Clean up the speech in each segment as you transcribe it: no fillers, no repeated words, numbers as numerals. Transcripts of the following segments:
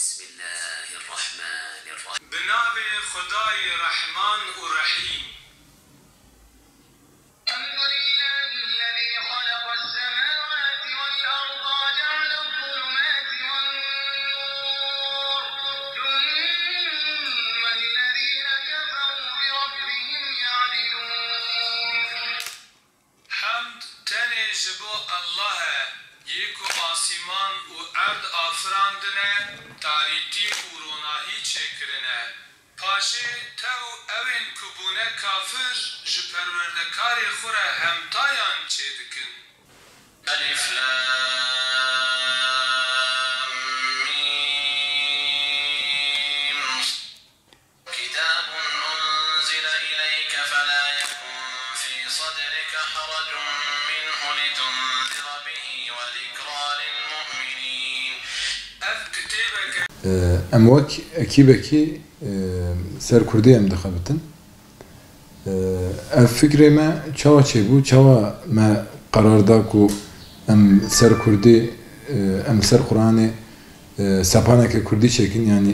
Bismillahirrahmanirrahim. Binavi Khudai Rahman u Rahim. Yeko asiman u erd afrandine, tariti u ronahi çekirine. Paşe tev evin kubune kafir, ji perverdekari xura hemtayan çedikin. Alif Lam Mim. Kitabun unzila ileyke fela yekun fi sadrika haracun minhu litunzira bihi. ام وک اکیبکی سر کردی ام دخابتن اف فکری ما چاوا چه بو چاوا ما قرار دا کو ام سر کردی ام سر قرآن سپانه که کردی çekin yani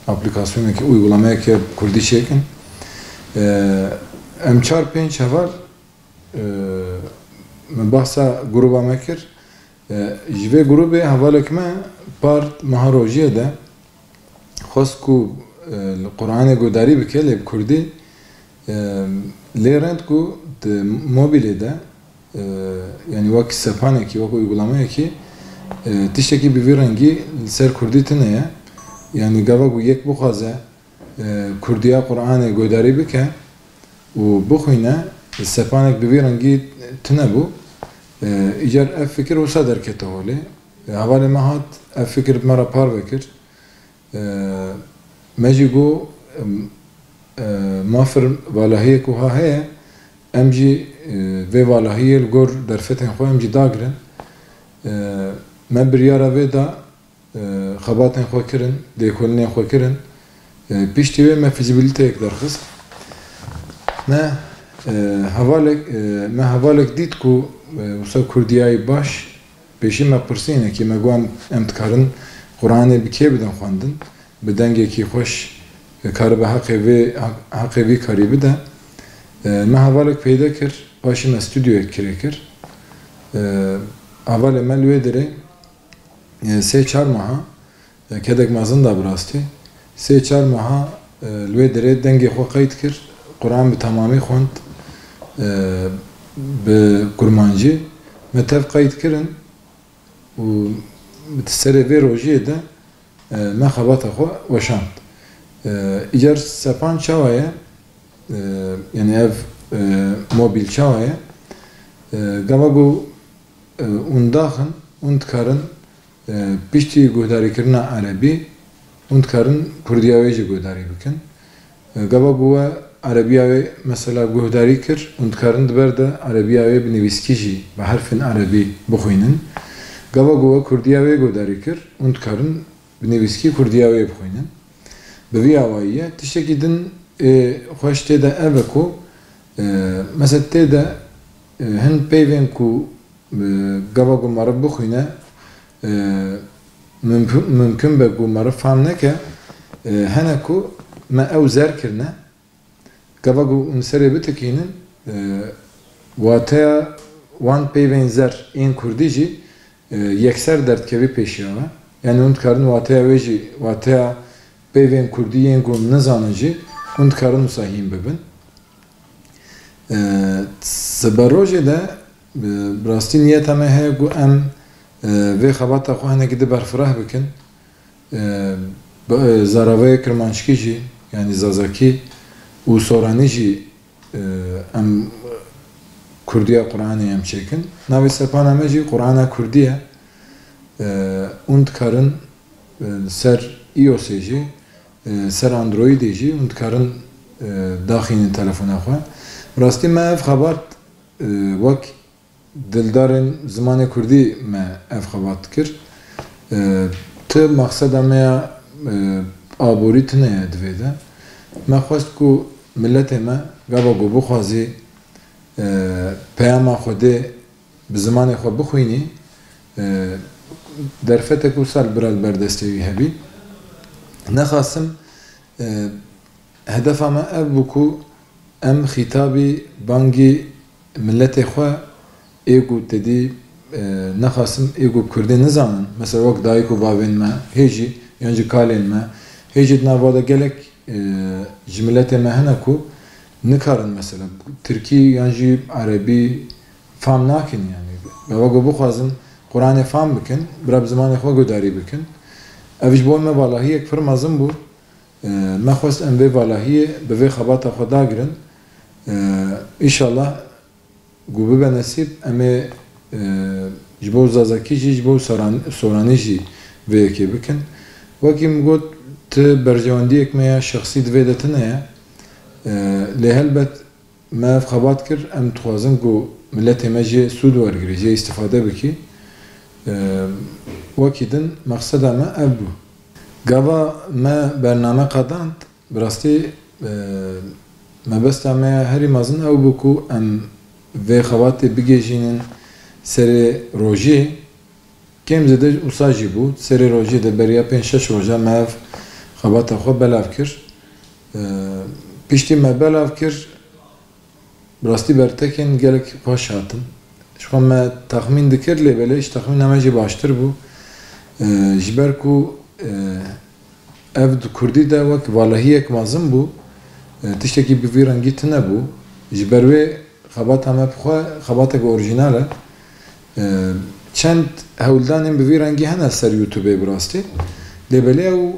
aplikasyonu ki uygulamaya ki kurdی çekin ام 4-5 هفر من bahsa gruba mekir جوه گروه حوالک ما پارت مهاروجیه ده خواست کو قرآن گوداری بکه لیب کردی لیرند کو موبیلی ده yani vaki sepane ki vaki uygulamaya ki tişteki bir rengi ser kurdi tine yani gavagu yek bu khaze kurdiya Kur'an'ı godari bike u bu khine sepane bir rengi tine bu icar ev fikir olsa derkete holi havale mahat ev fikir mara par vekir mejigo mafir valahiye ku ha heye emci ve valahiye gor derfeten xo emci dagrin me bir yara ve da xabaten xo kirin dekolini xo kirin pişti ve me fizibilite ek derxist me havalek dit ku وسا کردیای باش پیشی ما پرسینه که مگوان امتکارن قرآن بکی بدن خواندن بدنگی که خوش کار به حق وی کاری بده ما حوالک پیدا کر باشی ما استودیو کری کر اول ما لوی داره 3-4 ماها کدک مازن دا براستی 3-4 ماها لوی داره دنگی خو قید کر قرآن به تمامی خوند به کرمانجی متف قید کردن و سر وی روزیه ده ما خبات خو وشاند ایجار سپان چاویه یعنی اف موبیل چاویه گاواگو اون داخن اون کارن پیشتی گوداری کردن عربی اون کارن کردیاویجی گوداری بکن گاواگو Arabiyave mesela guhdari kir, undkarın diberde Arabiyave biniviskiji ve harfin Arabi bukhuynin. Gava gova Kurdiyave guhdari kir, undkarın biniviski Kurdiyave bukhuynin. Bevi avaiye, tişeki din hoş tede eveku, mesela tede hin peyven ku gava gu marab bukhuyne mümkün be gu marab famneke hene ku me ev zer kirne gavagu unsere bitekinin wataya wan peyvenzer in kurdiji yekser dertkevi peşiyava yani undkarın wataya veji wataya peyven kurdiyen gun nazanıcı undkarın musahim bebin sebaroje de brasti niyetame he gu em ve xabata xo hene gidip berfirah bikin zaravaya kirmanşkiji yani zazaki و سورانیجی ام کردیا قرآنی ام چکن نوی سپان امجی قرآن کردیه اند کارن سر ایوسیجی سر اندرویدیجی اند کارن داخل تلفن خواه راستی ما اف خبرت وک دلدارن زمان کردی ما اف خبرت کر تو مقصد اما آبوری تنه دویده ما خواست کو ملت ما گاوا گو بخوازی پیام خوده به زمان خود بخوینی derfetek u sal biraz berdestevi hebi. Nexasim hedef ama ev buku em xitabi bangi millete xwe ego dedi nexasim ego Kurdê nizanin. Mesela wek dayîk û bavên me hêjî yan jî kalên me hêjî navada gelek ji milletê me hene ku nikarin mesela Tirkî yan jî Erebî fam nakin yani. Ve wek bixwazin Qur'anê fam bikin, bira bi zimanê xwe gudarî bikin. Ev ji bo me valahiyek pir mezin bû. Me xwest em vê valahiyê bi vê xebata xwe dagirin. İnşallah gu bibe nesîb em ê ji bo zazakî jî ji bo soranî jî vê yekê bikin. Wekî min got ti berjewendiyek me ya şexsî divê de tune ye. Lê helbet me ev xebat kir em dixwazin ku milletê me jê sûd wergirî, jê îstîfade bikî. Wekî din meqseda me ev bû. Gava me bername qedand bi rastî mebesta me ya herî mezin ew bû ku em vê xebatê bigêjînin serê rojê kêm zêde wisa jî bû. Serê rojê de beriya 5-6 roja me ev xebata xwe belav kir. Piştî me belav kir bi rastî bertekên gelek xweş hatin. Ji xwe me texmîn dikir lê belê ji texmîna me jî baştir bû. Ji ber ku ev di Kurdî de wek valahiyek mezin bû. Tiştekî bi vî rengî tune bû. Ji ber wê xebata me bixwe xebatek orjînal e. Çend hewldanên bi vî rengî hene ser YouTubeê bi rastî. Lê belê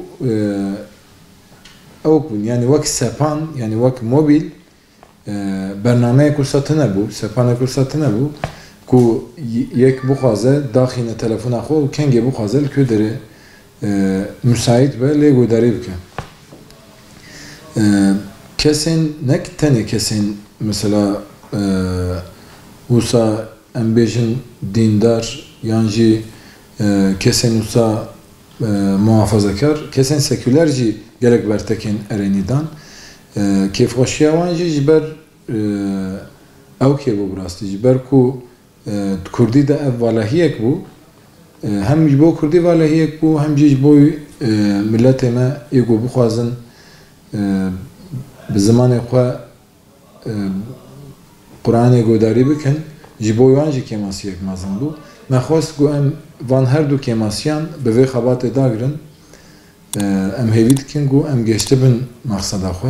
ew bûn. Yani wek sepan, yani wek mobil bernameyek wisa tune bû, sepanek wisa tune bû ku yek bixwaze daxîne telefona xwe û kengê bixwaze li ku derê müsait be lê gudarî bike. Kesên nek tenê kesên mesela wisa em bêjin dîndar yan jî kesên wisa muhafazakar, kesên seküler jî gelek bertekên erênî dan. Kêfxweşiya wan jî ji ber ew kêbû bi rastî. Ji ber ku Kurdî de ev valahiyek bû. Hem ji bo Kurdî valahiyek bû, hem jî ji bo milletê me êgo bixwazin bi zimanê xwe Qur'anê gudarî bikin. Ji bo wan jî kêmasiyek mezin bû. Me xwest ku em van her du kêmasiyan bi vê xebatê dagirin. Em hêvî dikin ku em gêştibin meqseda xwe.